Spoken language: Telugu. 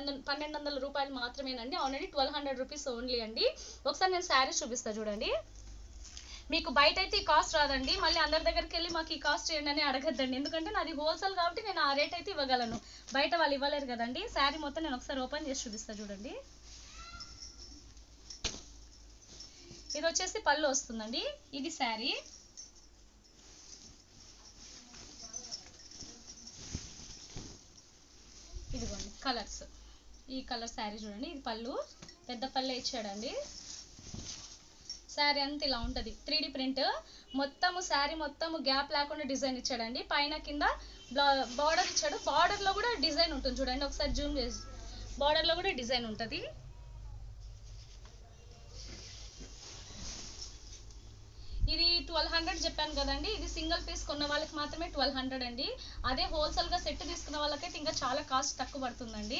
1200 రూపాయలు మాత్రమేనండి. అవునండి, 1200 రూపీస్ ఓన్లీ అండి. ఒకసారి నేను శారీ చూపిస్తా చూడండి. మీకు బయట అయితే ఈ కాస్ట్ రాదండి. మళ్ళీ అందరి దగ్గరికి వెళ్ళి మాకు ఈ కాస్ట్ చేయండి అని అడగద్దండి, ఎందుకంటే నాది హోల్సేల్ కాబట్టి నేను ఆ రేట్ అయితే ఇవ్వగలను, బయట వాళ్ళు ఇవ్వలేరు కదండి. శారీ మొత్తం నేను ఒకసారి ఓపెన్ చేసి చూపిస్తా చూడండి. ఇది వచ్చేసి పళ్ళు వస్తుందండి, ఇది శారీ. ఇదిగోండి కలర్స్, ఈ కలర్ శారీ చూడండి. ఇది పళ్ళు, పెద్ద పళ్ళే ఇచ్చాడండి. శారీ అంతా ఇలా ఉంటుంది, 3D ప్రింట్ మొత్తము. శారీ మొత్తము గ్యాప్ లేకుండా డిజైన్ ఇచ్చాడండి. పైన కింద బార్డర్ ఇచ్చాడు, బార్డర్లో కూడా డిజైన్ ఉంటుంది చూడండి. ఒకసారి జూమ్ చేసి, బార్డర్లో కూడా డిజైన్ ఉంటుంది. ఇది 1200 చెప్పాను కదండి. ఇది సింగిల్ పీస్ కొన్న వాళ్ళకి మాత్రమే 1200 అండి. అదే హోల్సేల్గా సెట్ తీసుకున్న వాళ్ళకైతే ఇంకా చాలా కాస్ట్ తక్కువ పడుతుందండి.